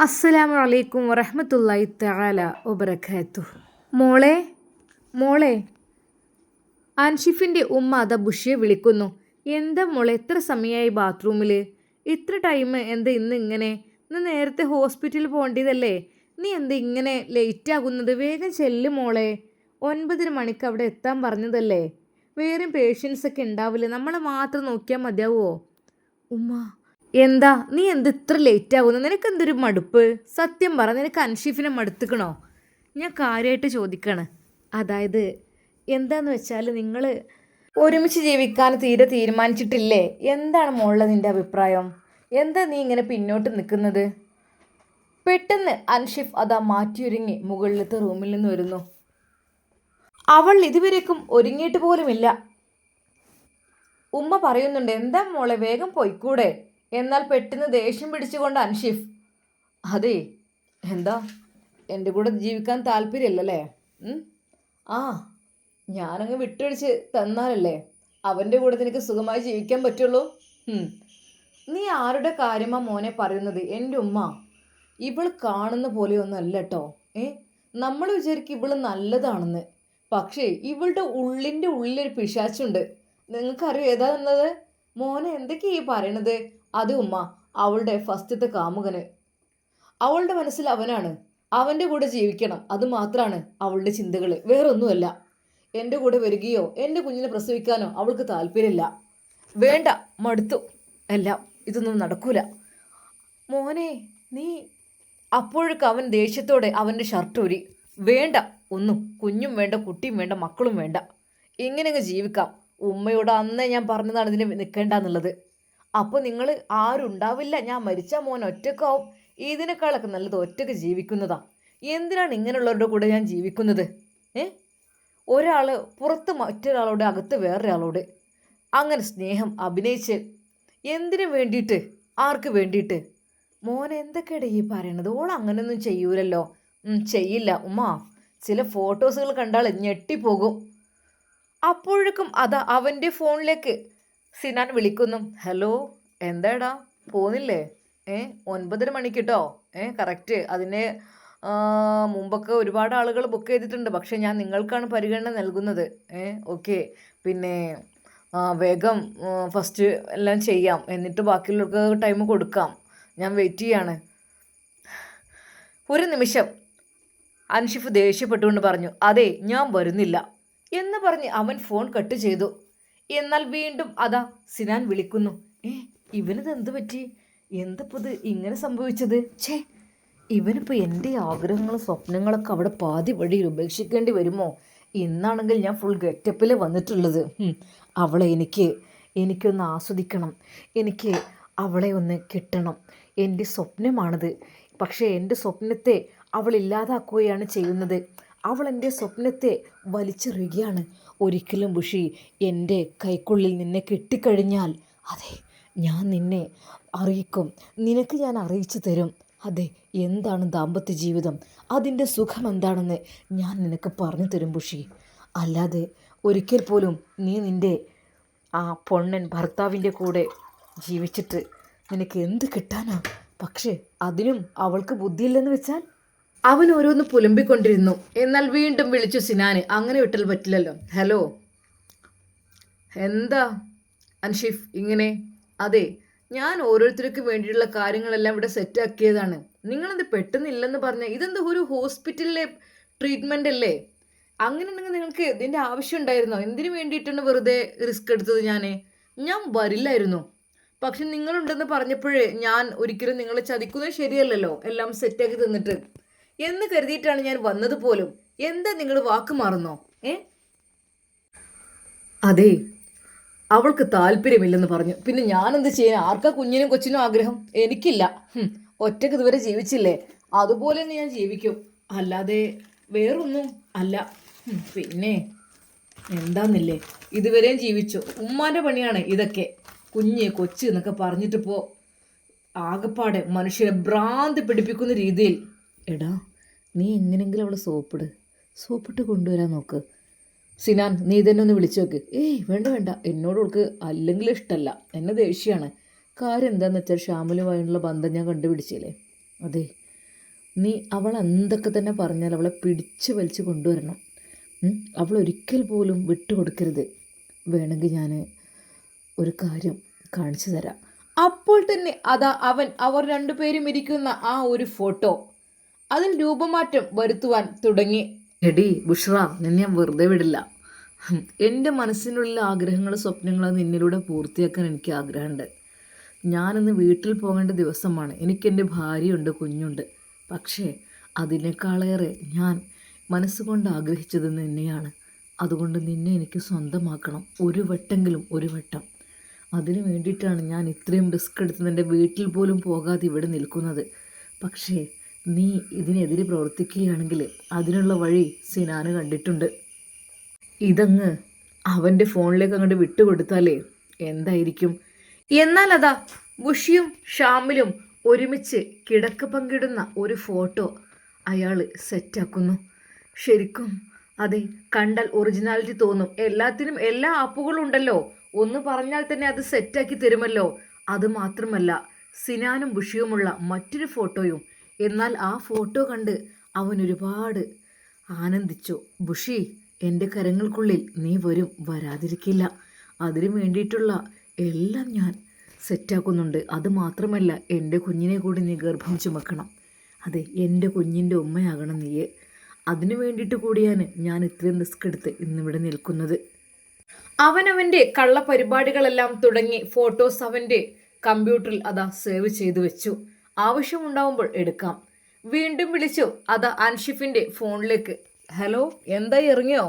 അസ്സലാമു അലൈക്കും വറഹ്മത്തുള്ളാഹി തആല വബറകാതുഹു. മോളെ മോളെ അൻഷിഫിൻ്റെ ഉമ്മ അതാ ബുഷിയെ വിളിക്കുന്നു. എന്താ മോളെ, എത്ര സമയമായി ബാത്റൂമിൽ? ഇത്ര ടൈം എന്താ ഇന്ന് ഇങ്ങനെ? ഇന്ന് നേരത്തെ ഹോസ്പിറ്റലിൽ പോകേണ്ടതല്ലേ? നീ എന്താ ഇങ്ങനെ ലേറ്റ് ആകുന്നത്? വേഗം ചെല്ല് മോളെ. 9:30 മണിക്ക് അവിടെ എത്താൻ പറഞ്ഞതല്ലേ? വേറെയും പേഷ്യൻസൊക്കെ ഉണ്ടാവില്ലേ? നമ്മളെ മാത്രം നോക്കിയാൽ മതിയാവുമോ? ഉമ്മ, എന്താ നീ എന്ത് ഇത്ര ലേറ്റ് ആകുന്നു? നിനക്ക് എന്തൊരു മടുപ്പ്? സത്യം പറ, നിനക്ക് അൻഷിഫിനെ മടുത്തുക്കണോ? ഞാൻ കാര്യമായിട്ട് ചോദിക്കാണ്. അതായത് എന്താന്ന് വെച്ചാൽ നിങ്ങൾ ഒരുമിച്ച് ജീവിക്കാൻ തീരെ തീരുമാനിച്ചിട്ടില്ലേ? എന്താണ് മോളുടെ നിൻ്റെ അഭിപ്രായം? എന്താ നീ ഇങ്ങനെ പിന്നോട്ട് നിൽക്കുന്നത്? പെട്ടെന്ന് അൻഷിഫ് അതാ മാറ്റിയൊരുങ്ങി മുകളിലത്തെ റൂമിൽ നിന്ന് വരുന്നു. അവൾ ഇതുവരേക്കും ഒരുങ്ങിയിട്ട് പോലുമില്ല. ഉമ്മ പറയുന്നുണ്ട്, എന്താ മോളെ വേഗം പോയിക്കൂടെ? എന്നാൽ പെട്ടെന്ന് ദേഷ്യം പിടിച്ചുകൊണ്ട് അൻഷിഫ്, അതെ എന്താ എൻ്റെ കൂടെ ജീവിക്കാൻ താല്പര്യമില്ലല്ലേ? ആ, ഞാനങ്ങ് വിട്ടൊഴിച്ച് തന്നാലല്ലേ അവൻ്റെ കൂടെ നിനക്ക് സുഖമായി ജീവിക്കാൻ പറ്റുള്ളൂ. നീ ആരുടെ കാര്യമാ മോനെ പറയുന്നത്? എൻ്റെ ഉമ്മ, ഇവൾ കാണുന്ന പോലെയൊന്നും അല്ല കേട്ടോ. നമ്മൾ വിചാരിക്കും ഇവള് നല്ലതാണെന്ന്, പക്ഷേ ഇവളുടെ ഉള്ളിലൊരു പിശാച്ചുണ്ട്. നിങ്ങൾക്കറിയോ ഏതാണെന്നത്? മോനെ എന്തൊക്കെയാ ഈ പറയണത്? അത് ഉമ്മ, അവളുടെ ഫസ്റ്റത്തെ കാമുകന്. അവളുടെ മനസ്സിൽ അവനാണ്, അവൻ്റെ കൂടെ ജീവിക്കണം, അത് മാത്രമാണ് അവളുടെ ചിന്തകൾ, വേറൊന്നുമല്ല. എൻ്റെ കൂടെ വരികയോ എൻ്റെ കുഞ്ഞിനെ പ്രസവിക്കാനോ അവൾക്ക് താല്പര്യമില്ല. വേണ്ട, മടുത്തു എല്ലാം, ഇതൊന്നും നടക്കൂല. മോനെ നീ, അപ്പോഴേക്ക് അവൻ ദേഷ്യത്തോടെ അവൻ്റെ ഷർട്ട് ഊരി. വേണ്ട, ഒന്നും കുഞ്ഞും വേണ്ട, കുട്ടിയും വേണ്ട, മക്കളും വേണ്ട, ഇങ്ങനെ ജീവിക്കാം. ഉമ്മയോട് അന്നേ ഞാൻ പറഞ്ഞതാണ് ഇതിന് നിൽക്കേണ്ടെന്നുള്ളത്. അപ്പോൾ നിങ്ങൾ ആരും ഉണ്ടാവില്ല, ഞാൻ മരിച്ച മോൻ ഒറ്റക്കാവും. ഇതിനേക്കാളൊക്കെ നല്ലത് ഒറ്റക്ക് ജീവിക്കുന്നതാ. എന്തിനാണ് ഇങ്ങനെയുള്ളവരുടെ കൂടെ ഞാൻ ജീവിക്കുന്നത്? ഒരാൾ പുറത്ത് മറ്റൊരാളോട്, അകത്ത് വേറൊരാളോട് അങ്ങനെ സ്നേഹം അഭിനയിച്ച് എന്തിനു വേണ്ടിയിട്ട്? ആർക്ക് വേണ്ടിയിട്ട്? മോൻ എന്തൊക്കെയാണ് ഈ പറയണത്? ഓൾ അങ്ങനെയൊന്നും ചെയ്യൂലല്ലോ. ചെയ്യില്ല ഉമ്മ, ചില ഫോട്ടോസുകൾ കണ്ടാൽ ഞെട്ടിപ്പോകും. അപ്പോഴേക്കും അതാ അവൻ്റെ ഫോണിലേക്ക് സിനാൻ വിളിക്കുന്നു. ഹലോ, എന്താടാ പോന്നില്ലേ? 9:30 മണിക്ക് കേട്ടോ. കറക്റ്റ്. അതിന് മുമ്പൊക്കെ ഒരുപാട് ആളുകൾ ബുക്ക് ചെയ്തിട്ടുണ്ട്, പക്ഷേ ഞാൻ നിങ്ങൾക്കാണ് പരിഗണന നൽകുന്നത്. ഓക്കെ, പിന്നെ വേഗം ഫസ്റ്റ് എല്ലാം ചെയ്യാം, എന്നിട്ട് ബാക്കിയുള്ളവർക്ക് ടൈം കൊടുക്കാം. ഞാൻ വെയിറ്റ് ചെയ്യാണ്. ഒരു നിമിഷം അൻഷിഫ് ദേഷ്യപ്പെട്ടുകൊണ്ട് പറഞ്ഞു, അതെ ഞാൻ വരുന്നില്ല എന്ന് പറഞ്ഞ് അവൻ ഫോൺ കട്ട് ചെയ്തു. എന്നാൽ വീണ്ടും അതാ സിനാൻ വിളിക്കുന്നു. ഇവനിത് എന്ത് പറ്റി? എന്തപ്പത് ഇങ്ങനെ സംഭവിച്ചത്? ഇവനിപ്പോൾ എൻ്റെ ആഗ്രഹങ്ങളും സ്വപ്നങ്ങളൊക്കെ അവിടെ പാതി വഴിയിൽ ഉപേക്ഷിക്കേണ്ടി വരുമോ? ഇന്നാണെങ്കിൽ ഞാൻ ഫുൾ ഗെറ്റപ്പിൽ വന്നിട്ടുള്ളത്. അവളെ എനിക്കൊന്ന് ആസ്വദിക്കണം, എനിക്ക് അവളെ ഒന്ന് കിട്ടണം. എൻ്റെ സ്വപ്നമാണത്. പക്ഷേ എൻ്റെ സ്വപ്നത്തെ അവൾ ഇല്ലാതാക്കുകയാണ് ചെയ്യുന്നത്. അവൾ എൻ്റെ സ്വപ്നത്തെ വലിച്ചെറിയുകയാണ്. ഒരിക്കലും ബുഷി, എൻ്റെ കൈക്കുള്ളിൽ നിന്നെ കിട്ടിക്കഴിഞ്ഞാൽ അതെ ഞാൻ നിന്നെ അറിയിക്കും, നിനക്ക് ഞാൻ അറിയിച്ചു തരും. അതെ, എന്താണ് ദാമ്പത്യ ജീവിതം, അതിൻ്റെ സുഖം എന്താണെന്ന് ഞാൻ നിനക്ക് പറഞ്ഞു തരും ബുഷി. അല്ലാതെ ഒരിക്കൽ പോലും നീ നിൻ്റെ ആ പൊണ്ണൻ ഭർത്താവിൻ്റെ കൂടെ ജീവിച്ചിട്ട് നിനക്ക് എന്ത് കിട്ടാനാ? പക്ഷേ അതിനും അവൾക്ക് ബുദ്ധിയില്ലെന്ന് വെച്ചാൽ? അവൻ ഓരോന്ന് പുലമ്പിക്കൊണ്ടിരുന്നു. എന്നാൽ വീണ്ടും വിളിച്ചു സിനാന്. അങ്ങനെ വിട്ടാൽ പറ്റില്ലല്ലോ. ഹലോ, എന്താ അൻഷിഫ് ഇങ്ങനെ? അതെ, ഞാൻ ഓരോരുത്തർക്ക് വേണ്ടിയിട്ടുള്ള കാര്യങ്ങളെല്ലാം ഇവിടെ സെറ്റാക്കിയതാണ്. നിങ്ങളത് പെട്ടെന്നില്ലെന്ന് പറഞ്ഞാൽ ഇതെന്താ ഒരു ഹോസ്പിറ്റലിലെ ട്രീറ്റ്മെൻ്റ് അല്ലേ? അങ്ങനെ ഉണ്ടെങ്കിൽ നിങ്ങൾക്ക് ഇതിൻ്റെ ആവശ്യം ഉണ്ടായിരുന്നോ? എന്തിനു വേണ്ടിയിട്ടാണ് വെറുതെ റിസ്ക് എടുത്തത്? ഞാൻ വരില്ലായിരുന്നു, പക്ഷെ നിങ്ങളുണ്ടെന്ന് പറഞ്ഞപ്പോഴേ ഞാൻ ഒരിക്കലും നിങ്ങളെ ചതിക്കുന്നത് ശരിയല്ലല്ലോ, എല്ലാം സെറ്റാക്കി തന്നിട്ട് എന്ന് കരുതിയിട്ടാണ് ഞാൻ വന്നത് പോലും. എന്താ നിങ്ങൾ വാക്ക് മാറുന്നോ? അതെ, അവൾക്ക് താല്പര്യമില്ലെന്ന് പറഞ്ഞു, പിന്നെ ഞാനെന്ത് ചെയ്യാൻ? ആർക്കാ കുഞ്ഞിനും കൊച്ചിനും ആഗ്രഹം? എനിക്കില്ല. ഒറ്റക്ക് ഇതുവരെ ജീവിച്ചില്ലേ, അതുപോലെ തന്നെ ഞാൻ ജീവിക്കും, അല്ലാതെ വേറൊന്നും അല്ല. പിന്നെ എന്താന്നില്ലേ, ഇതുവരെയും ജീവിച്ചു. ഉമ്മാൻ്റെ പണിയാണ് ഇതൊക്കെ. കുഞ്ഞ് കൊച്ച് എന്നൊക്കെ പറഞ്ഞിട്ടിപ്പോൾ ആകെപ്പാടെ മനുഷ്യനെ ഭ്രാന്തി പിടിപ്പിക്കുന്ന രീതിയിൽ. എടാ, നീ എങ്ങനെയെങ്കിലും അവളെ സോപ്പിട്ട് കൊണ്ടുവരാൻ നോക്ക്. സിനാൻ, നീ ഇതെന്നെ ഒന്ന് വിളിച്ചു നോക്ക്. വേണ്ട, എന്നോട് അവൾക്ക് അല്ലെങ്കിൽ ഇഷ്ടമല്ല, എന്നെ ദേഷ്യമാണ്. കാര്യം എന്താണെന്ന് വെച്ചാൽ ഷാമിലുമായുള്ള ബന്ധം ഞാൻ കണ്ടുപിടിച്ചില്ലേ? അതെ, നീ അവൾ എന്തൊക്കെ തന്നെ പറഞ്ഞാൽ അവളെ പിടിച്ചു വലിച്ചു കൊണ്ടുവരണം. അവൾ ഒരിക്കൽ പോലും വിട്ടുകൊടുക്കരുത്. വേണമെങ്കിൽ ഞാൻ ഒരു കാര്യം കാണിച്ചു തരാം. അപ്പോൾ തന്നെ അതാ അവർ രണ്ടുപേരും ഇരിക്കുന്ന ആ ഒരു ഫോട്ടോ അതിൽ രൂപമാറ്റം വരുത്തുവാൻ തുടങ്ങി. എടി ബുഷ്റ, നിന്നെ ഞാൻ വെറുതെ വിടില്ല. എൻ്റെ മനസ്സിനുള്ള ആഗ്രഹങ്ങൾ സ്വപ്നങ്ങൾ നിന്നിലൂടെ പൂർത്തിയാക്കാൻ എനിക്ക് ആഗ്രഹമുണ്ട്. ഞാനിന്ന് വീട്ടിൽ പോകേണ്ട ദിവസമാണ്. എനിക്കെൻ്റെ ഭാര്യയുണ്ട്, കുഞ്ഞുണ്ട്. പക്ഷേ അതിനേക്കാളേറെ ഞാൻ മനസ്സുകൊണ്ട് ആഗ്രഹിച്ചത് നിന്നെയാണ്. അതുകൊണ്ട് നിന്നെ എനിക്ക് സ്വന്തമാക്കണം, ഒരു വട്ടം. അതിനു വേണ്ടിയിട്ടാണ് ഞാൻ ഇത്രയും റിസ്ക് എടുത്ത് നിൻ്റെ വീട്ടിൽ പോലും പോകാതെ ഇവിടെ നിൽക്കുന്നത്. പക്ഷേ നീ ഇതിനെതിരെ പ്രവർത്തിക്കുകയാണെങ്കിൽ അതിനുള്ള വഴി സിനാന് കണ്ടിട്ടുണ്ട്. ഇതങ്ങ് അവൻ്റെ ഫോണിലേക്ക് അങ്ങോട്ട് വിട്ടുകൊടുത്താലേ എന്തായിരിക്കും? എന്നാൽ അതാ ബുഷിയും ഷാമിലും ഒരുമിച്ച് കിടക്ക പങ്കിടുന്ന ഒരു ഫോട്ടോ അയാൾ സെറ്റാക്കുന്നു. ശരിക്കും അതെ, കണ്ടാൽ ഒറിജിനാലിറ്റി തോന്നും. എല്ലാത്തിനും എല്ലാ ആപ്പുകളും ഉണ്ടല്ലോ, ഒന്ന് പറഞ്ഞാൽ തന്നെ അത് സെറ്റാക്കി തരുമല്ലോ. അത് മാത്രമല്ല, സിനാനും ബുഷിയുമുള്ള മറ്റൊരു ഫോട്ടോയും. എന്നാൽ ആ ഫോട്ടോ കണ്ട് അവൻ ഒരുപാട് ആനന്ദിച്ചു. ബുഷി, എൻ്റെ കരങ്ങൾക്കുള്ളിൽ നീ വരാതിരിക്കില്ല. അതിനു വേണ്ടിയിട്ടുള്ള എല്ലാം ഞാൻ സെറ്റാക്കുന്നുണ്ട്. അത് മാത്രമല്ല, എൻ്റെ കുഞ്ഞിനെ കൂടി നീ ഗർഭം ചുമക്കണം. അതെ, എൻ്റെ കുഞ്ഞിൻ്റെ ഉമ്മയാകണം നീ. അതിനു വേണ്ടിയിട്ട് കൂടിയാണ് ഞാൻ ഇത്രയും റിസ്ക് എടുത്ത് ഇന്നിവിടെ നിൽക്കുന്നത്. അവനവൻ്റെ കള്ള പരിപാടികളെല്ലാം തുടങ്ങി ഫോട്ടോസ് അവൻ്റെ കമ്പ്യൂട്ടറിൽ അതാ സേവ് ചെയ്തു വെച്ചു. ആവശ്യമുണ്ടാവുമ്പോൾ എടുക്കാം. വീണ്ടും വിളിച്ചു അതാ അൻഷിഫിൻ്റെ ഫോണിലേക്ക്. ഹലോ, എന്തായി, ഇറങ്ങിയോ?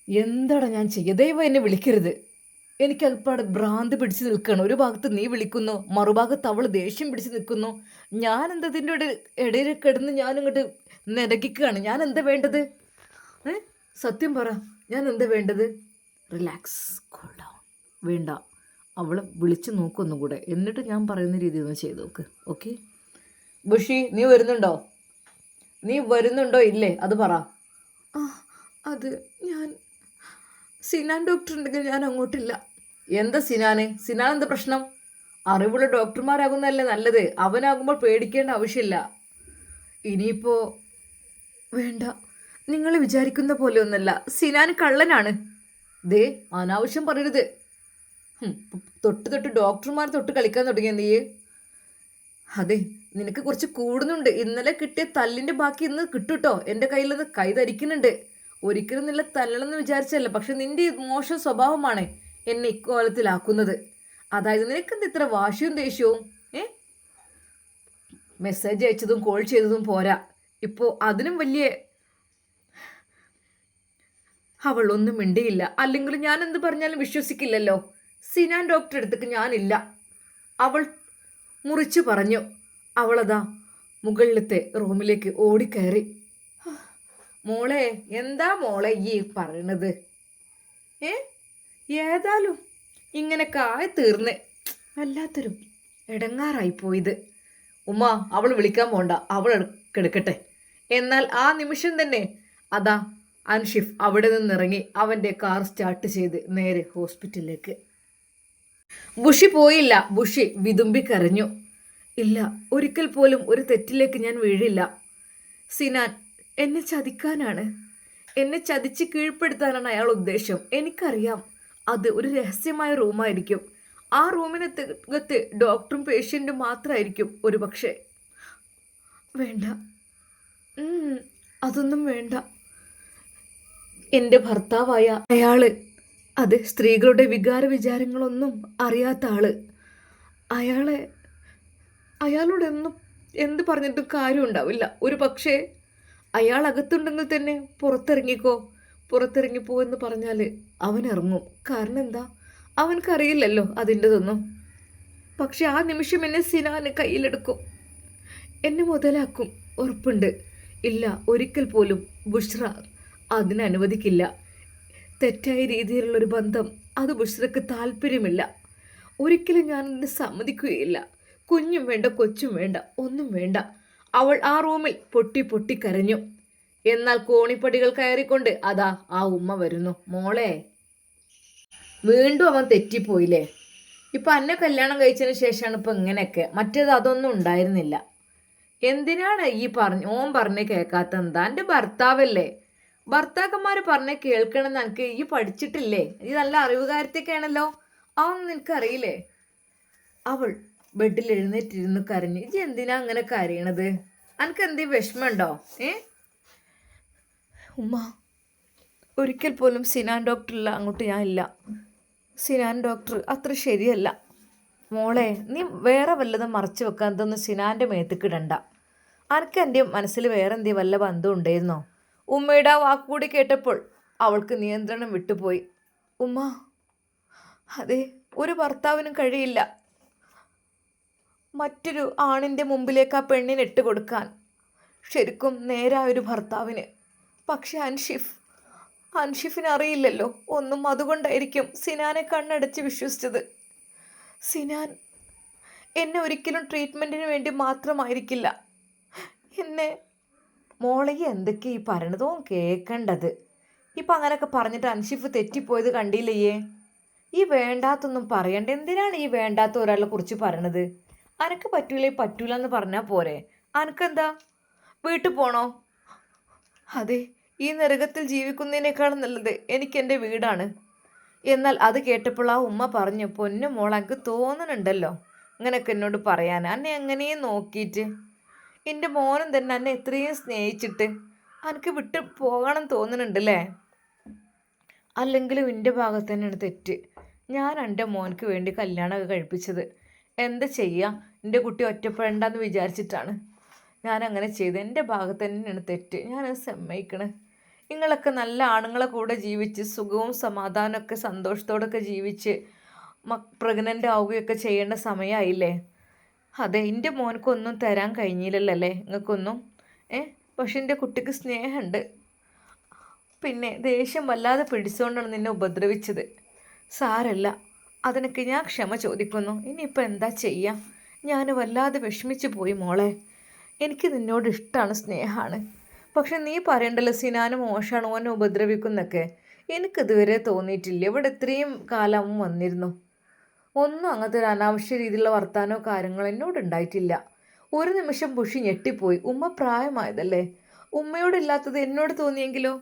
എന്താടാ ഞാൻ ചെയ്യുക? ദയവായി എന്നെ വിളിക്കരുത്. എനിക്കപ്പോൾ ഭ്രാന്ത് പിടിച്ച് നിൽക്കുകയാണ്. ഒരു ഭാഗത്ത് നീ വിളിക്കുന്നു, മറുഭാഗത്ത് അവൾ ദേഷ്യം പിടിച്ച് നിൽക്കുന്നു. ഞാൻ എന്തതിൻ്റെ ഇടയിൽ കിടന്ന് ഞാനിങ്ങോട്ട് നിരകിക്കുകയാണ്. ഞാൻ എന്താ വേണ്ടത്? സത്യം പറ, ഞാൻ എന്താ വേണ്ടത്? Relax, cool down. വേണ്ട, അവളെ വിളിച്ച് നോക്കൊന്നും കൂടെ, എന്നിട്ട് ഞാൻ പറയുന്ന രീതി ഒന്ന് ചെയ്ത് നോക്ക്. ഓക്കെ? ബുഷി, നീ വരുന്നുണ്ടോ ഇല്ലേ? അത് പറ. അത് ഞാൻ സിനാൻ ഡോക്ടർ ഉണ്ടെങ്കിൽ ഞാൻ അങ്ങോട്ടില്ല. എന്താ സിനാൻ എന്താ പ്രശ്നം? അറിവുള്ള ഡോക്ടർമാരാകുന്നതല്ലേ നല്ലത്. അവനാകുമ്പോൾ പേടിക്കേണ്ട ആവശ്യമില്ല. ഇനിയിപ്പോൾ വേണ്ട, നിങ്ങൾ വിചാരിക്കുന്ന പോലെ ഒന്നല്ല. സിനാൻ കള്ളനാണ്. ദേ, അനാവശ്യം പറയരുത്. തൊട്ട് ഡോക്ടർമാർ കളിക്കാൻ തുടങ്ങിയ നീ. അതെ, നിനക്ക് കുറച്ച് കൂടുന്നുണ്ട്. ഇന്നലെ കിട്ടിയ തല്ലിൻ്റെ ബാക്കി ഇന്ന് കിട്ടൂട്ടോ. എൻ്റെ കയ്യിൽ നിന്ന് കൈ ധരിക്കുന്നുണ്ട്. ഒരിക്കലും നിന്നെ തല്ലണമെന്ന് വിചാരിച്ചല്ല, പക്ഷെ നിന്റെ മോശം സ്വഭാവമാണ് എന്നെ ഇക്കോലത്തിലാക്കുന്നത്. അതായത് നിനക്കെന്ത് ഇത്ര വാശിയും ദേഷ്യവും? മെസ്സേജ് അയച്ചതും കോൾ ചെയ്തതും പോരാ, ഇപ്പോൾ അതിനും വലിയ. അവൾ ഒന്നും മിണ്ടിയില്ല. അല്ലെങ്കിൽ ഞാൻ എന്ത് പറഞ്ഞാലും വിശ്വസിക്കില്ലല്ലോ. സിനാൻ ഡോക്ടറെ അടുത്തേക്ക് ഞാനില്ല, അവൾ മുറിച്ചു പറഞ്ഞു. അവളതാ മുകളിലത്തെ റൂമിലേക്ക് ഓടിക്കയറി. മോളെ, എന്താ മോളെ ഈ പറയണത്? ഏതായാലും ഇങ്ങനെയൊക്കെ ആയി തീർന്ന് വല്ലാത്തൊരു ഇടങ്ങാറായിപ്പോയത്. ഉമ്മ, അവൾ വിളിക്കാൻ പോണ്ട, അവൾ കിടക്കട്ടെ. എന്നാൽ ആ നിമിഷം തന്നെ അതാ അൻഷിഫ് അവിടെ നിന്നിറങ്ങി അവൻ്റെ കാർ സ്റ്റാർട്ട് ചെയ്ത് നേരെ ഹോസ്പിറ്റലിലേക്ക്. ബുഷി പോയില്ല. ബുഷി വിതുമ്പിക്കരഞ്ഞു. ഇല്ല, ഒരിക്കൽ പോലും ഒരു തെറ്റിലേക്ക് ഞാൻ വീഴില്ല. സിനാൻ എന്നെ ചതിക്കാനാണ്, എന്നെ ചതിച്ച് കീഴ്പ്പെടുത്താനാണ് അയാൾ ഉദ്ദേശം. എനിക്കറിയാം അത് ഒരു രഹസ്യമായ റൂമായിരിക്കും. ആ റൂമിനകത്ത് ഡോക്ടറും പേഷ്യൻറ്റും മാത്രമായിരിക്കും ഒരു പക്ഷേ. വേണ്ട, അതൊന്നും വേണ്ട. എൻ്റെ ഭർത്താവായ അയാള്, അത് സ്ത്രീകളുടെ വികാര വിചാരങ്ങളൊന്നും അറിയാത്ത ആള്, അയാളോടൊന്നും എന്ത് പറഞ്ഞിട്ടും കാര്യം ഉണ്ടാവില്ല. ഒരു പക്ഷേ അയാൾ അകത്തുണ്ടെങ്കിൽ തന്നെ പുറത്തിറങ്ങിപ്പോ എന്ന് പറഞ്ഞാൽ അവൻ ഇറങ്ങും. കാരണം എന്താ, അവനക്കറിയില്ലല്ലോ അതിൻ്റെതൊന്നും. പക്ഷെ ആ നിമിഷം എന്നെ സിനാന് കയ്യിലെടുക്കും, എന്നെ മുതലാക്കും, ഉറപ്പുണ്ട്. ഇല്ല, ഒരിക്കൽ പോലും ബുഷ്ര അതിനനുവദിക്കില്ല. തെറ്റായ രീതിയിലുള്ളൊരു ബന്ധം അത് ബുഷ്രക്ക് താല്പര്യമില്ല. ഒരിക്കലും ഞാനതിന് സമ്മതിക്കുകയില്ല. കുഞ്ഞും വേണ്ട, കൊച്ചും വേണ്ട, ഒന്നും വേണ്ട. അവൾ ആ റൂമിൽ പൊട്ടി കരഞ്ഞു. എന്നാൽ കോണിപ്പടികൾ കയറിക്കൊണ്ട് അതാ ആ ഉമ്മ വരുന്നു. മോളെ, വീണ്ടും അവൻ തെറ്റിപ്പോയില്ലേ? ഇപ്പം അന്നെ കല്യാണം കഴിച്ചതിന് ശേഷമാണ് ഇപ്പം ഇങ്ങനെയൊക്കെ. മറ്റേത് അതൊന്നും ഉണ്ടായിരുന്നില്ല. എന്തിനാണ് ഈ ഓൻ പറഞ്ഞ് കേൾക്കാത്തെന്താ? എൻ്റെ ഭർത്താവല്ലേ? ഭർത്താക്കന്മാർ പറഞ്ഞ് കേൾക്കണമെന്ന് എനിക്ക് ഈ പഠിച്ചിട്ടില്ലേ? ഈ നല്ല അറിവുകാരത്തൊക്കെയാണല്ലോ. അതൊന്നും നിനക്കറിയില്ലേ? അവൾ ബെഡിൽ എഴുന്നേറ്റിരുന്ന് കരഞ്ഞു. ഇജ്ജ് എന്തിനാ അങ്ങനെ കരയണത്? അനക്ക് എന്തേ വിഷമമുണ്ടോ? ഉമ്മ, ഒരിക്കൽ പോലും സിനാൻ ഡോക്ടറില്ല അങ്ങോട്ട് ഞാൻ ഇല്ല. സിനാൻ ഡോക്ടർ അത്ര ശരിയല്ല. മോളെ, നീ വേറെ വല്ലതും മറച്ചു വെക്കാൻ ഇതൊന്നും സിനാൻ്റെ മേത്തേക്കിടണ്ട. അനക്ക് എൻ്റെ മനസ്സിൽ വേറെ എന്തേ വല്ല ബന്ധം ഉണ്ടായിരുന്നോ? ഉമ്മയുടെ ആ വാക്കുകൂടി കേട്ടപ്പോൾ അവൾക്ക് നിയന്ത്രണം വിട്ടുപോയി. ഉമ്മ, അതെ, ഒരു ഭർത്താവിനും കഴിയില്ല മറ്റൊരു ആണിൻ്റെ മുമ്പിലേക്ക് ആ പെണ്ണിനെ ഇട്ട് കൊടുക്കാൻ. ശരിക്കും നേരായൊരു ഭർത്താവിന്. പക്ഷെ അൻഷിഫിന് അറിയില്ലല്ലോ ഒന്നും. അതുകൊണ്ടായിരിക്കും സിനാനെ കണ്ണടച്ച് വിശ്വസിച്ചത്. സിനാൻ എന്നെ ഒരിക്കലും ട്രീറ്റ്മെൻറ്റിന് വേണ്ടി മാത്രമായിരിക്കില്ല എന്നെ. മോളെ, എന്തൊക്കെ ഈ പറയണതോ കേൾക്കേണ്ടത്. ഇപ്പം അങ്ങനെയൊക്കെ പറഞ്ഞിട്ട് അൻഷിഫ് തെറ്റിപ്പോയത് കണ്ടില്ലയേ? ഈ വേണ്ടാത്തൊന്നും പറയണ്ട. എന്തിനാണ് ഈ വേണ്ടാത്ത ഒരാളെ കുറിച്ച് പറയണത്? അനക്ക് പറ്റൂല എന്ന് പറഞ്ഞാൽ പോരെ? അനക്കെന്താ, വീട്ടിൽ പോണോ? അതെ, ഈ നരകത്തിൽ ജീവിക്കുന്നതിനേക്കാളും നല്ലത് എനിക്കെൻ്റെ വീടാണ്. എന്നാൽ അത് കേട്ടപ്പോൾ ആ ഉമ്മ പറഞ്ഞു, പൊന്നു മോൾ, എനിക്ക് തോന്നുന്നുണ്ടല്ലോ ഇങ്ങനെയൊക്കെ എന്നോട് പറയാൻ. എന്നെ എങ്ങനെയും നോക്കിയിട്ട് എൻ്റെ മോനും തന്നെ എന്നെ എത്രയും സ്നേഹിച്ചിട്ട് എനിക്ക് വിട്ട് പോകണം തോന്നുന്നുണ്ടല്ലേ? അല്ലെങ്കിലും എൻ്റെ ഭാഗത്ത് തന്നെയാണ് തെറ്റ്. ഞാൻ എൻ്റെ മോനക്ക് വേണ്ടി കല്യാണമൊക്കെ കഴിപ്പിച്ചത്. എന്താ ചെയ്യുക, എൻ്റെ കുട്ടി ഒറ്റപ്പെടണ്ടെന്ന് വിചാരിച്ചിട്ടാണ് ഞാൻ അങ്ങനെ ചെയ്തത്. എൻ്റെ ഭാഗത്ത് തന്നെയാണ് തെറ്റ്. ഞാനത് സമ്മതിക്കണേ. നിങ്ങളൊക്കെ നല്ല ആണുങ്ങളെ കൂടെ ജീവിച്ച് സുഖവും സമാധാനമൊക്കെ സന്തോഷത്തോടൊക്കെ ജീവിച്ച് പ്രഗ്നൻ്റ് ആവുകയൊക്കെ ചെയ്യേണ്ട സമയമായില്ലേ? അതെ, എൻ്റെ മോനക്കൊന്നും തരാൻ കഴിഞ്ഞില്ലല്ലേ നിങ്ങൾക്കൊന്നും. പക്ഷെ എൻ്റെ കുട്ടിക്ക് സ്നേഹമുണ്ട്. പിന്നെ ദേഷ്യം വല്ലാതെ പിടിച്ചുകൊണ്ടാണ് നിന്നെ ഉപദ്രവിച്ചത്. സാരല്ല, അതിനൊക്കെ ഞാൻ ക്ഷമ ചോദിക്കുന്നു. ഇനിയിപ്പോൾ എന്താ ചെയ്യാം? ഞാൻ വല്ലാതെ വിഷമിച്ചു പോയി മോളെ. എനിക്ക് നിന്നോട് ഇഷ്ടമാണ്, സ്നേഹമാണ്. പക്ഷെ നീ പറയണ്ടല്ലോ സിനാന് മോശമാണ്, ഓനെ ഉപദ്രവിക്കുന്നൊക്കെ. എനിക്കിതുവരെ തോന്നിയിട്ടില്ല. ഇവിടെ ഇത്രയും കാലം വന്നിരുന്നു, ഒന്നും അങ്ങനത്തെ ഒരു അനാവശ്യ രീതിയിലുള്ള വർത്താനോ കാര്യങ്ങളോ എന്നോട് ഉണ്ടായിട്ടില്ല. ഒരു നിമിഷം ബുഷി ഞെട്ടിപ്പോയി. ഉമ്മ പ്രായമായതല്ലേ, ഉമ്മയോടില്ലാത്തത് എന്നോട് തോന്നിയെങ്കിലോ?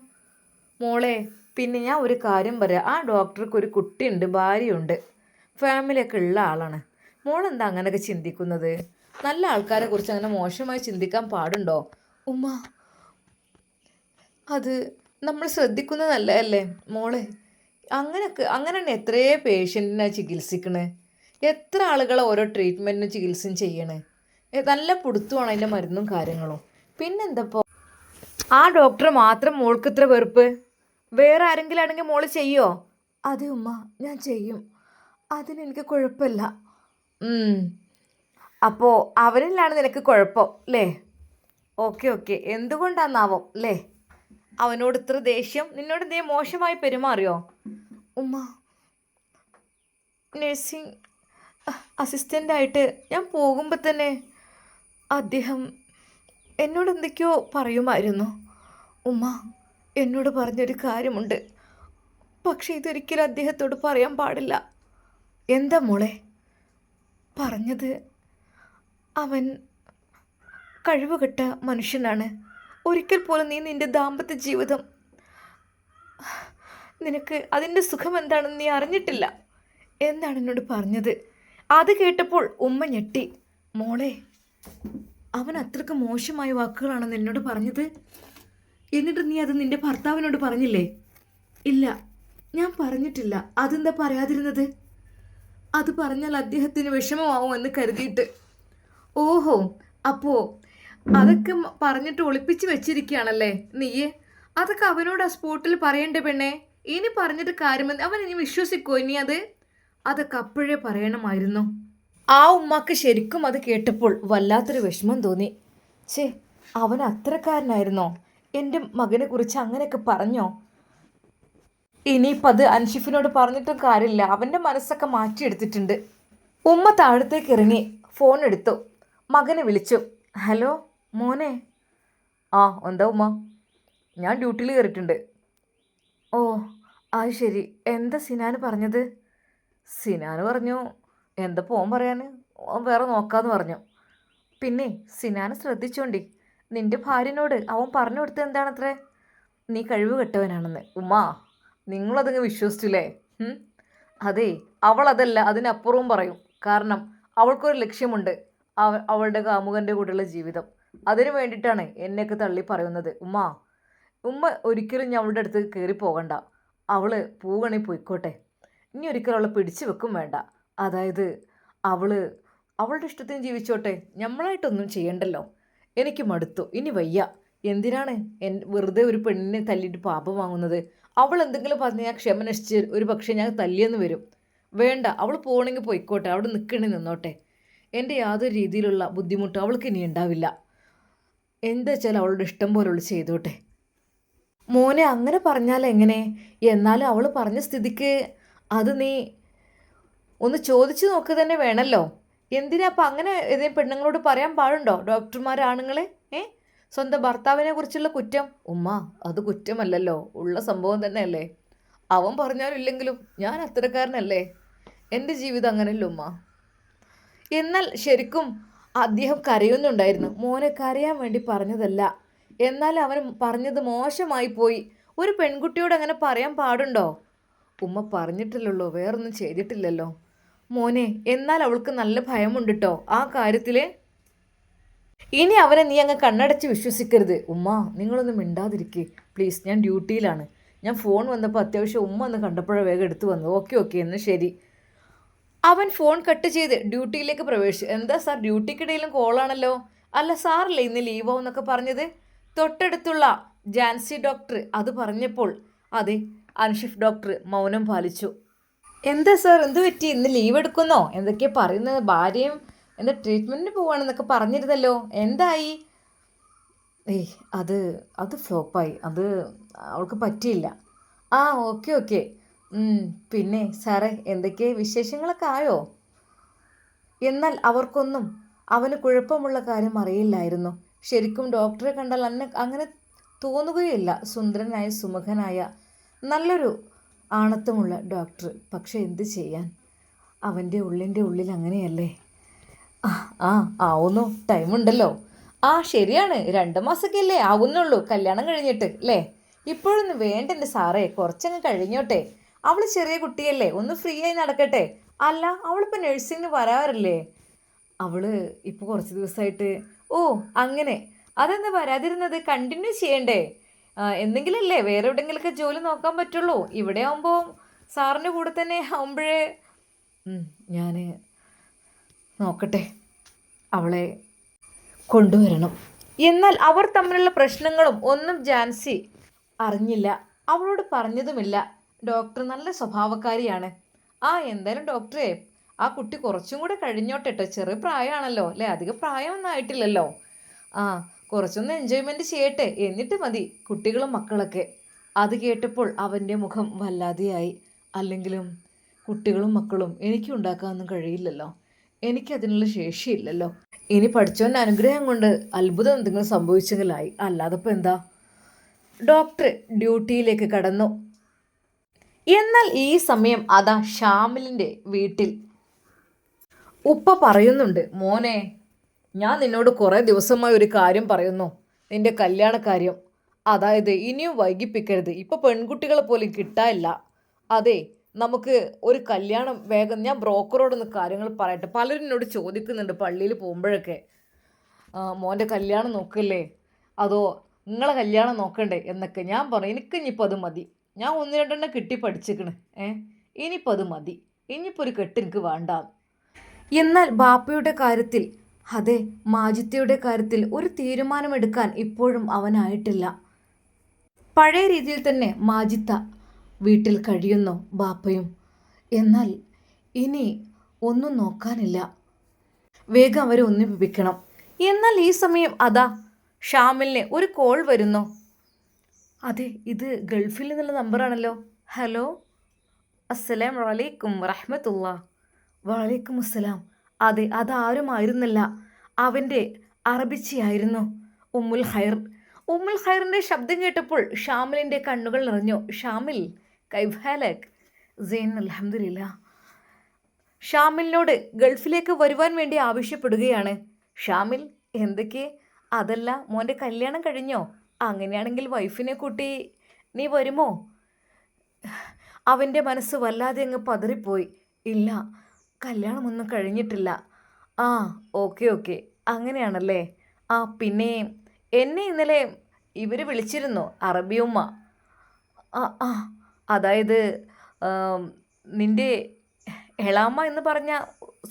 മോളെ, പിന്നെ ഞാൻ ഒരു കാര്യം പറയാം. ആ ഡോക്ടർക്ക് ഒരു കുട്ടിയുണ്ട്, ഭാര്യയുണ്ട്, ഫാമിലിയൊക്കെ ഉള്ള ആളാണ്. മോളെന്താ അങ്ങനെയൊക്കെ ചിന്തിക്കുന്നത്? നല്ല ആൾക്കാരെ കുറിച്ച് അങ്ങനെ മോശമായി ചിന്തിക്കാൻ പാടുണ്ടോ? ഉമ്മ, അത് നമ്മൾ ശ്രദ്ധിക്കുന്നത് നല്ലതല്ലേ മോളെ? അങ്ങനെ തന്നെ എത്രയോ പേഷ്യൻറ്റിനെ ചികിത്സിക്കണേ, എത്ര ആളുകളെ ഓരോ ട്രീറ്റ്മെൻറ്റിനും ചികിത്സയും ചെയ്യണേ. നല്ല പുടുത്തുമാണ് അതിൻ്റെ മരുന്നും കാര്യങ്ങളും. പിന്നെന്തപ്പോൾ ആ ഡോക്ടർ മാത്രം മോൾക്ക് ഇത്ര വെറുപ്പ്? വേറെ ആരെങ്കിലും ആണെങ്കിൽ മോള് ചെയ്യോ? അതെ ഉമ്മ, ഞാൻ ചെയ്യും. അതിനെനിക്ക് കുഴപ്പമില്ല. അപ്പോൾ അവരിലാണ് നിനക്ക് കുഴപ്പം അല്ലേ? ഓക്കെ, എന്തുകൊണ്ടാന്നാവും അല്ലേ അവനോട് ഇത്ര ദേഷ്യം? നിന്നോട് നീ മോശമായി പെരുമാറിയോ? ഉമ്മ, നഴ്സിംഗ് അസിസ്റ്റൻ്റായിട്ട് ഞാൻ പോകുമ്പോൾ തന്നെ അദ്ദേഹം എന്നോട് എന്തൊക്കെയോ പറയുമായിരുന്നു. ഉമ്മ, എന്നോട് പറഞ്ഞൊരു കാര്യമുണ്ട്, പക്ഷേ ഇതൊരിക്കലും അദ്ദേഹത്തോട് പറയാൻ പാടില്ല. എന്താ മോളെ പറഞ്ഞത്? അവൻ കഴിവുകെട്ട മനുഷ്യനാണ്. ഒരിക്കൽ പോലും നീ നിൻ്റെ ദാമ്പത്യ ജീവിതം നിനക്ക് അതിൻ്റെ സുഖം എന്താണെന്ന് നീ അറിഞ്ഞിട്ടില്ല എന്നാണ് എന്നോട് പറഞ്ഞത്. അത് കേട്ടപ്പോൾ ഉമ്മ ഞെട്ടി. മോളെ, അവൻ അത്രയ്ക്ക് മോശമായ വാക്കുകളാണെന്ന് എന്നോട് പറഞ്ഞത്. എന്നിട്ട് നീ അത് നിൻ്റെ ഭർത്താവിനോട് പറഞ്ഞില്ലേ? ഇല്ല, ഞാൻ പറഞ്ഞിട്ടില്ല. അതെന്താ പറയാതിരുന്നത്? അത് പറഞ്ഞാൽ അദ്ദേഹത്തിന് വിഷമമാവും എന്ന് കരുതിയിട്ട്. ഓഹോ, അപ്പോൾ അതൊക്കെ പറഞ്ഞിട്ട് ഒളിപ്പിച്ച് വെച്ചിരിക്കുകയാണല്ലേ നീയെ? അതൊക്കെ അവനോട് ആ സ്പോട്ടിൽ പറയണ്ടേ പെണ്ണേ? ഇനി പറഞ്ഞിട്ട് കാര്യമെന്ന് അവൻ ഇനി വിശ്വസിക്കുമോ? ഇനി അതൊക്കെ അപ്പോഴേ പറയണമായിരുന്നു. ആ ഉമ്മക്ക് ശരിക്കും അത് കേട്ടപ്പോൾ വല്ലാത്തൊരു വിഷമം തോന്നി. അവൻ അത്രക്കാരനായിരുന്നോ? എൻ്റെ മകനെ കുറിച്ച് അങ്ങനെയൊക്കെ പറഞ്ഞോ? ഇനിയിപ്പോൾ അത് അൻഷിഫിനോട് പറഞ്ഞിട്ടും കാര്യമില്ല, അവൻ്റെ മനസ്സൊക്കെ മാറ്റിയെടുത്തിട്ടുണ്ട്. ഉമ്മ താഴത്തേക്ക് ഇറങ്ങി ഫോൺ എടുത്തു, മകനെ വിളിച്ചു. ഹലോ മോനെ. എന്താ ഉമ്മ? ഞാൻ ഡ്യൂട്ടിയിൽ കയറിയിട്ടുണ്ട്. ഓ, അത് ശരി. എന്താ സിനാന് പറഞ്ഞത്? സിനാന് പറഞ്ഞു എന്താ പോകാൻ പറയാൻ, വേറെ നോക്കാമെന്ന് പറഞ്ഞു. പിന്നെ സിനാനെ ശ്രദ്ധിച്ചോണ്ടി. നിന്റെ ഭാര്യനോട് അവൻ പറഞ്ഞു കൊടുത്തത് എന്താണത്രേ? നീ കഴിവ് കെട്ടവനാണെന്ന്. ഉമ്മാ, നിങ്ങളതങ്ങ് വിശ്വസിച്ചില്ലേ? അതെ, അവളതല്ല അതിനപ്പുറവും പറയും. കാരണം അവൾക്കൊരു ലക്ഷ്യമുണ്ട്, അവളുടെ കാമുകൻ്റെ കൂടെയുള്ള ജീവിതം. അതിനു വേണ്ടിയിട്ടാണ് എന്നെയൊക്കെ തള്ളി പറയുന്നത്. ഉമ്മ ഒരിക്കലും ഞാൻ അവളുടെ അടുത്ത് കയറി പോകണ്ട. അവള് പോവുകയാണെങ്കിൽ പോയിക്കോട്ടെ. ഇനി ഒരിക്കലും അവളെ പിടിച്ചു വെക്കും വേണ്ട. അതായത് അവളുടെ ഇഷ്ടത്തിന് ജീവിച്ചോട്ടെ, നമ്മളായിട്ടൊന്നും ചെയ്യണ്ടല്ലോ. എനിക്ക് മടുത്തു, ഇനി വയ്യ. എന്തിനാണ് വെറുതെ ഒരു പെണ്ണിനെ തല്ലിയിട്ട് പാപം വാങ്ങുന്നത്? അവൾ എന്തെങ്കിലും പറഞ്ഞ് ഞാൻ ക്ഷമ നശിച്ച് ഒരു പക്ഷേ ഞാൻ തല്ലിയെന്ന് വരും. വേണ്ട, അവൾ പോകണമെങ്കിൽ പോയിക്കോട്ടെ, അവിടെ നിൽക്കണേ നിന്നോട്ടെ. എൻ്റെ യാതൊരു രീതിയിലുള്ള ബുദ്ധിമുട്ടും അവൾക്ക് ഇനി ഉണ്ടാവില്ല. എന്താ വെച്ചാൽ അവളുടെ ഇഷ്ടം പോലെ അവൾ ചെയ്തോട്ടെ. മോനെ, അങ്ങനെ പറഞ്ഞാൽ എങ്ങനെ? എന്നാലും അവൾ പറഞ്ഞ സ്ഥിതിക്ക് അത് നീ ഒന്ന് ചോദിച്ചു നോക്ക് തന്നെ വേണമല്ലോ. എന്തിനാ അപ്പം അങ്ങനെ ഏതെങ്കിലും പെണ്ണുങ്ങളോട് പറയാൻ പാടുണ്ടോ ഡോക്ടർമാരാണുങ്ങളെ? സ്വന്തം ഭർത്താവിനെ കുറിച്ചുള്ള കുറ്റം? അത് കുറ്റമല്ലല്ലോ, ഉള്ള സംഭവം തന്നെയല്ലേ. അവൻ പറഞ്ഞാലും ഇല്ലെങ്കിലും ഞാൻ അത്തരക്കാരനല്ലേ. എൻ്റെ ജീവിതം അങ്ങനെയല്ല എന്നാൽ ശരിക്കും അദ്ദേഹം കരയുന്നുണ്ടായിരുന്നു. മോനെ കരയാൻ വേണ്ടി പറഞ്ഞതല്ല, എന്നാൽ അവൻ പറഞ്ഞത് മോശമായി പോയി. ഒരു പെൺകുട്ടിയോട് അങ്ങനെ പറയാൻ പാടുണ്ടോ? പറഞ്ഞിട്ടില്ലല്ലോ, വേറൊന്നും ചെയ്തിട്ടില്ലല്ലോ മോനെ. എന്നാൽ അവൾക്ക് നല്ല ഭയമുണ്ട് കേട്ടോ ആ കാര്യത്തിൽ. ഇനി അവനെ നീ അങ്ങ് കണ്ണടച്ച് വിശ്വസിക്കരുത്. നിങ്ങളൊന്ന് മിണ്ടാതിരിക്കേ പ്ലീസ്, ഞാൻ ഡ്യൂട്ടിയിലാണ്. ഞാൻ ഫോൺ വന്നപ്പോൾ അത്യാവശ്യം ഒന്ന് കണ്ടപ്പോഴാണ് വേഗം എടുത്തു വന്നത്. ഓക്കെ എന്ന് ശരി. അവൻ ഫോൺ കട്ട് ചെയ്ത് ഡ്യൂട്ടിയിലേക്ക് പ്രവേശിച്ചു. എന്താ സാർ, ഡ്യൂട്ടിക്കിടയിലും കോളാണല്ലോ? അല്ല സാറല്ലേ ഇന്ന് ലീവോ എന്നൊക്കെ പറഞ്ഞത്? തൊട്ടടുത്തുള്ള ജാൻസി ഡോക്ടർ അത് പറഞ്ഞപ്പോൾ അതെ, അൻഷിഫ് ഡോക്ടർ മൗനം പാലിച്ചു. എന്താ സാർ, എന്ത് പറ്റി? ഇന്ന് ലീവ് എടുക്കുന്നോ? എന്തൊക്കെയാ പറയുന്നത്? ഭാര്യയും എന്താ ട്രീറ്റ്മെൻറ്റിന് പോവാണെന്നൊക്കെ പറഞ്ഞിരുന്നല്ലോ, എന്തായി? അത് ഫ്ലോപ്പായി. അത് അവൾക്ക് പറ്റിയില്ല. ഓക്കെ. പിന്നെ സാറേ, എന്തൊക്കെ വിശേഷങ്ങളൊക്കെ ആയോ? എന്നാൽ അവർക്കൊന്നും അവന് കുഴപ്പമുള്ള കാര്യം അറിയില്ലായിരുന്നു. ശരിക്കും ഡോക്ടറെ കണ്ടാൽ അങ്ങനെ തോന്നുകയില്ല. സുന്ദരനായ സുമുഖനായ നല്ലൊരു ആണത്വമുള്ള ഡോക്ടർ. പക്ഷെ എന്ത് ചെയ്യാൻ, അവൻ്റെ ഉള്ളിൽ അങ്ങനെയല്ലേ. ആവുന്നു, ടൈമുണ്ടല്ലോ. ശരിയാണ്, 2 മാസമൊക്കെ അല്ലേ ആവുന്നുള്ളൂ കല്യാണം കഴിഞ്ഞിട്ട് അല്ലേ? ഇപ്പോഴൊന്നും വേണ്ടെൻ്റെ സാറേ, കുറച്ചങ്ങ് കഴിഞ്ഞോട്ടെ. അവൾ ചെറിയ കുട്ടിയല്ലേ, ഒന്ന് ഫ്രീ ആയി നടക്കട്ടെ. അല്ല, അവളിപ്പോൾ നഴ്സിങ്ങിന് വരാറില്ലേ? അവള് ഇപ്പോൾ കുറച്ച് ദിവസമായിട്ട്. അങ്ങനെ. അതെന്താ വരാതിരുന്നത്? കണ്ടിന്യൂ ചെയ്യണ്ടേ? എന്തെങ്കിലല്ലേ വേറെ എവിടെയെങ്കിലുമൊക്കെ ജോലി നോക്കാൻ പറ്റുള്ളൂ. ഇവിടെ ആകുമ്പോൾ സാറിൻ്റെ കൂടെ തന്നെ ആകുമ്പോഴേ ഞാൻ നോക്കട്ടെ, അവളെ കൊണ്ടുവരണം. എന്നാൽ അവർ തമ്മിലുള്ള പ്രശ്നങ്ങളും ഒന്നും ജാൻസി അറിഞ്ഞില്ല, അവളോട് പറഞ്ഞതുമില്ല. ഡോക്ടർ നല്ല സ്വഭാവക്കാരിയാണ്. എന്തായാലും ഡോക്ടറെ, ആ കുട്ടി കുറച്ചും കൂടെ കഴിഞ്ഞോട്ടെ കേട്ടോ. ചെറിയ പ്രായമാണല്ലോ അല്ലേ? അധികം പ്രായമൊന്നും ആയിട്ടില്ലല്ലോ. കുറച്ചൊന്ന് എൻജോയ്മെൻറ്റ് ചെയ്യട്ടെ, എന്നിട്ട് മതി കുട്ടികളും മക്കളൊക്കെ. അത് കേട്ടപ്പോൾ അവൻ്റെ മുഖം വല്ലാതെയായി. അല്ലെങ്കിലും കുട്ടികളും മക്കളും എനിക്ക് ഉണ്ടാക്കാനൊന്നും കഴിയില്ലല്ലോ, എനിക്കതിനുള്ള ശേഷിയില്ലല്ലോ. ഇനി പഠിച്ചവൻ്റെ അനുഗ്രഹം കൊണ്ട് അത്ഭുതം എന്തെങ്കിലും സംഭവിച്ചെങ്കിലായി, അല്ലാതപ്പോൾ എന്താ. ഡോക്ടർ ഡ്യൂട്ടിയിലേക്ക് കടന്നു. എന്നാൽ ഈ സമയം അതാ ഷാമിലിൻ്റെ വീട്ടിൽ ഉപ്പ പറയുന്നുണ്ട്. മോനെ, ഞാൻ നിന്നോട് കുറേ ദിവസമായി ഒരു കാര്യം പറയുന്നു, നിൻ്റെ കല്യാണക്കാര്യം. അതായത് ഇനിയും വൈകിപ്പിക്കരുത്. ഇപ്പോൾ പെൺകുട്ടികളെ പോലും കിട്ടാനില്ല. അതെ, നമുക്ക് ഒരു കല്യാണം വേഗം. ഞാൻ ബ്രോക്കറോടൊന്ന് കാര്യങ്ങൾ പറയട്ടെ. പലരും എന്നോട് ചോദിക്കുന്നുണ്ട് പള്ളിയിൽ പോകുമ്പോഴൊക്കെ, മോൻ്റെ കല്യാണം നോക്കല്ലേ അതോ നിങ്ങളെ കല്യാണം നോക്കണ്ടേ എന്നൊക്കെ. ഞാൻ പറഞ്ഞു എനിക്കിനിപ്പോൾ അത് മതി. ഞാൻ 1-2 കിട്ടി പഠിച്ചിക്കണ്. ഇനിയിപ്പോൾ അത് മതി. ഇനിയിപ്പോൾ ഒരു കെട്ട് എനിക്ക് വേണ്ട. എന്നാൽ ബാപ്പയുടെ കാര്യത്തിൽ, അതെ മാജിത്തയുടെ കാര്യത്തിൽ ഒരു തീരുമാനമെടുക്കാൻ ഇപ്പോഴും അവനായിട്ടില്ല. പഴയ രീതിയിൽ തന്നെ മാജിത്ത വീട്ടിൽ കഴിയുന്നു, ബാപ്പയും. എന്നാൽ ഇനി ഒന്നും നോക്കാനില്ല, വേഗം അവരെ ഒന്നിപ്പിക്കണം. എന്നാൽ ഈ സമയം അതാ ഷാമിലിന് ഒരു കോൾ വരുന്നു. അതെ, ഇത് ഗൾഫിൽ നിന്നുള്ള നമ്പറാണല്ലോ. ഹലോ, അസ്സലാം വലൈക്കും വറഹ്മത്തുള്ളാ. വലൈക്കും അസ്സലാം. അതെ, അതാരുമായിരുന്നില്ല, അവൻ്റെ അറബിച്ചിയായിരുന്നു, ഉമ്മുൽ ഖൈർ. ഉമ്മുൽ ഖൈറിൻ്റെ ശബ്ദം കേട്ടപ്പോൾ ഷാമിലിൻ്റെ കണ്ണുകൾ നിറഞ്ഞു. ഷാമിൽ, കൈഫ് ഹാലക്? സൈൻ, അൽഹംദുലില്ലാ. ഷാമിലിനോട് ഗൾഫിലേക്ക് വരുവാൻ വേണ്ടി ആവശ്യപ്പെടുകയാണ്. ഷാമിൽ എന്തൊക്കെ? അതല്ല, മോൻ്റെ കല്യാണം കഴിഞ്ഞോ? അങ്ങനെയാണെങ്കിൽ വൈഫിനെ കൂട്ടി നീ വരുമോ? അവൻ്റെ മനസ്സ് വല്ലാതെ അങ്ങ് പതറിപ്പോയി. ഇല്ല, കല്യാണമൊന്നും കഴിഞ്ഞിട്ടില്ല. ആ, ഓക്കെ ഓക്കെ, അങ്ങനെയാണല്ലേ. ആ പിന്നെ എന്നെ ഇന്നലെ ഇവർ വിളിച്ചിരുന്നു, അറബിയുമ്മ. ആ ആ അതായത് ആം, നിന്റെ എളാമ്മ എന്ന് പറഞ്ഞ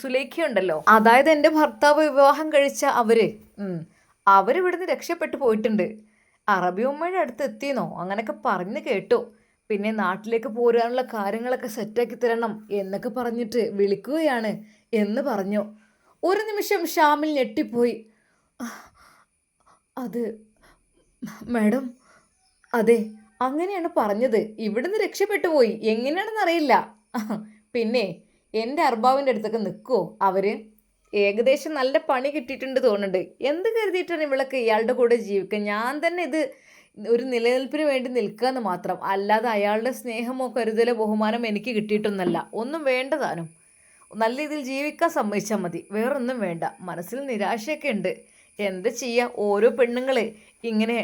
സുലേഖയുണ്ടല്ലോ, അതായത് എൻ്റെ ഭർത്താവ് വിവാഹം കഴിച്ച അവര്. ഉം. അവരിവിടുന്ന് രക്ഷപ്പെട്ടു പോയിട്ടുണ്ട്. അറബി ഉമ്മയുടെ അടുത്ത് എത്തിയെന്നോ അങ്ങനെയൊക്കെ പറഞ്ഞു കേട്ടു. പിന്നെ നാട്ടിലേക്ക് പോരാനുള്ള കാര്യങ്ങളൊക്കെ സെറ്റാക്കി തരണം എന്നൊക്കെ പറഞ്ഞിട്ട് വിളിക്കുകയാണ് എന്ന് പറഞ്ഞു. ഒരു നിമിഷം ഷാമിൽ ഞെട്ടിപ്പോയി. അത് മാഡം, അതെ, അങ്ങനെയാണ് പറഞ്ഞത്. ഇവിടുന്ന് രക്ഷപ്പെട്ടു പോയി, എങ്ങനെയാണെന്നറിയില്ല. പിന്നെ എൻ്റെ അർബാവിൻ്റെ അടുത്തൊക്കെ നിൽക്കുമോ അവര്? ഏകദേശം നല്ല പണി കിട്ടിയിട്ടുണ്ട് തോന്നുന്നുണ്ട്. എന്ത് കരുതിയിട്ടാണ് ഇവളൊക്കെ ഇയാളുടെ കൂടെ ജീവിക്കുക? ഞാൻ തന്നെ ഇത് ഒരു നിലനിൽപ്പിന് വേണ്ടി നിൽക്കുക മാത്രം, അല്ലാതെ അയാളുടെ സ്നേഹമോ കരുതലോ ബഹുമാനം എനിക്ക് കിട്ടിയിട്ടൊന്നല്ല. ഒന്നും വേണ്ട താനും. നല്ല രീതിയിൽ ജീവിക്കാൻ സമ്മതിച്ചാൽ മതി, വേറൊന്നും വേണ്ട. മനസ്സിൽ നിരാശയൊക്കെ ഉണ്ട്. എന്താ ചെയ്യുക, ഓരോ പെണ്ണുങ്ങൾ ഇങ്ങനെ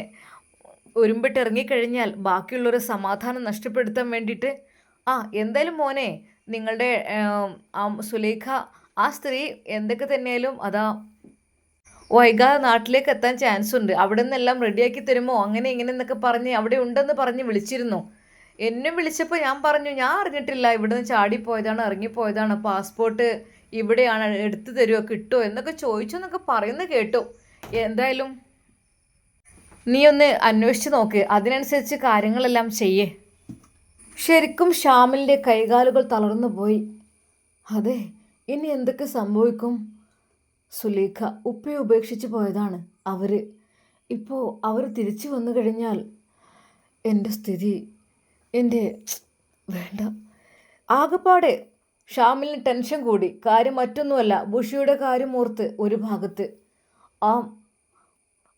ഒരുമ്പിട്ട് ഇറങ്ങിക്കഴിഞ്ഞാൽ ബാക്കിയുള്ളവരെ സമാധാനം നഷ്ടപ്പെടുത്താൻ വേണ്ടിയിട്ട്. ആ, എന്തായാലും മോനെ, നിങ്ങളുടെ സുലേഖ ആ സ്ത്രീ എന്തൊക്കെ തന്നെയാലും അതാ വൈകാതെ നാട്ടിലേക്ക് എത്താൻ ചാൻസ് ഉണ്ട്. അവിടെ നിന്നെല്ലാം റെഡിയാക്കി തരുമോ അങ്ങനെ ഇങ്ങനെ എന്നൊക്കെ പറഞ്ഞ് അവിടെ ഉണ്ടെന്ന് പറഞ്ഞ് വിളിച്ചിരുന്നു. എന്നെ വിളിച്ചപ്പോൾ ഞാൻ പറഞ്ഞു ഞാൻ അറിഞ്ഞിട്ടില്ല, ഇവിടെ നിന്ന് ചാടിപ്പോയതാണ്, ഇറങ്ങിപ്പോയതാണ്, പാസ്പോർട്ട് ഇവിടെയാണ്, എടുത്തു തരുമോ കിട്ടുമോ എന്നൊക്കെ ചോദിച്ചു എന്നൊക്കെ പറയുന്നത് കേട്ടു. എന്തായാലും നീ ഒന്ന് അന്വേഷിച്ച് നോക്ക്, അതിനനുസരിച്ച് കാര്യങ്ങളെല്ലാം ചെയ്യേ. ശരിക്കും ഷാമിലിൻ്റെ കൈകാലുകൾ തളർന്നു പോയി. അതെ, ഇനി എന്തൊക്കെ സംഭവിക്കും? സുലേഖ ഉപ്പയെ ഉപേക്ഷിച്ച് പോയതാണ് അവർ. ഇപ്പോൾ അവർ തിരിച്ചു വന്നു കഴിഞ്ഞാൽ എൻ്റെ സ്ഥിതി, എൻ്റെ വേണ്ട. ആകെപ്പാടെ ഷാമിലിന് ടെൻഷൻ കൂടി. കാര്യം മറ്റൊന്നുമല്ല, ബുഷിയുടെ കാര്യം ഓർത്ത്. ഒരു ഭാഗത്ത് ആ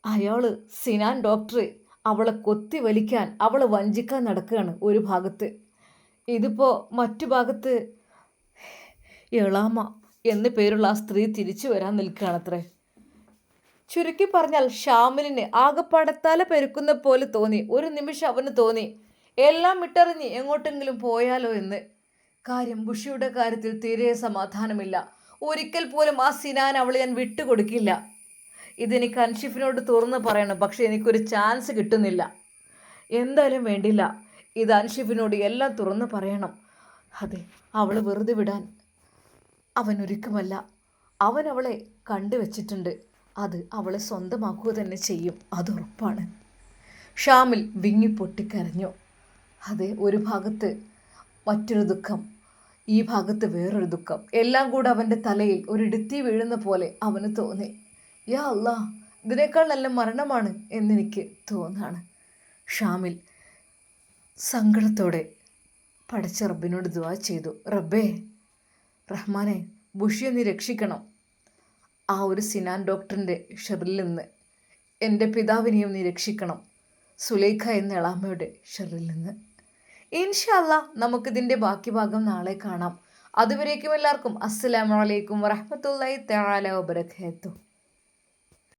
അയാൾ സിനാൻ ഡോക്ടർ അവളെ കൊത്തി വലിക്കാൻ, അവളെ വഞ്ചിക്കാൻ നടക്കുകയാണ് ഒരു ഭാഗത്ത്. ഇതിപ്പോൾ മറ്റു ഭാഗത്ത് എളാമ എന്നു പേരുള്ള ആ സ്ത്രീ തിരിച്ചു വരാൻ നിൽക്കുകയാണത്രേ. ചുരുക്കി പറഞ്ഞാൽ ഷാമിലിന് ആകെപ്പാടെ തല പെരുക്കുന്ന പോലെ തോന്നി. ഒരു നിമിഷം അവന് തോന്നി എല്ലാം ഇട്ടെറിഞ്ഞ് എങ്ങോട്ടെങ്കിലും പോയാലോ എന്ന്. കാര്യം ബുഷിയുടെ കാര്യത്തിൽ തീരെ സമാധാനമില്ല. ഒരിക്കൽ പോലും ആ സിനാൻ അവളെ ഞാൻ വിട്ടുകൊടുക്കില്ല. ഇതെനിക്ക് അൻഷിഫിനോട് തുറന്ന് പറയണം, പക്ഷെ എനിക്കൊരു ചാൻസ് കിട്ടുന്നില്ല. എന്തായാലും വേണ്ടില്ല, ഇത് അൻഷിഫിനോട് എല്ലാം തുറന്ന് പറയണം. അതെ, അവൾ വെറുതെ വിടാൻ അവനൊരുക്കമല്ല. അവൻ അവളെ കണ്ടുവച്ചിട്ടുണ്ട്. അത് അവളെ സ്വന്തമാക്കുക തന്നെ ചെയ്യും, അതുറപ്പാണ്. ഷാമിൽ വിങ്ങിപ്പൊട്ടിക്കരഞ്ഞു. അതെ, ഒരു ഭാഗത്ത് മറ്റൊരു ദുഃഖം, ഈ ഭാഗത്ത് വേറൊരു ദുഃഖം, എല്ലാം കൂടെ അവൻ്റെ തലയിൽ ഒരിടുത്തി വീഴുന്ന പോലെ അവന് തോന്നി. യാ അല്ലാ, ഇതിനേക്കാൾ നല്ല മരണമാണ് എന്നെനിക്ക് തോന്നാണ്. ഷാമിൽ സങ്കടത്തോടെ പടച്ച റബ്ബിനോട് ദുആ ചെയ്തു. റബ്ബേ റഹ്മാനെ, ബുഷിയെ നീ രക്ഷിക്കണം ആ ഒരു സിനാൻ ഡോക്ടറിൻ്റെ ഷെറിൽ നിന്ന്. എൻ്റെ പിതാവിനെയും നീ രക്ഷിക്കണം സുലൈഖ എന്ന എളാമയുടെ ഷെറിൽ നിന്ന്. ഇൻഷാ അല്ലാ, നമുക്കിതിൻ്റെ ബാക്കി ഭാഗം നാളെ കാണാം. അതുവരേക്കും എല്ലാവർക്കും അസ്സലാമു അലൈക്കും വറഹ്മത്തുള്ളാഹി തആല വബറകാതുഹു.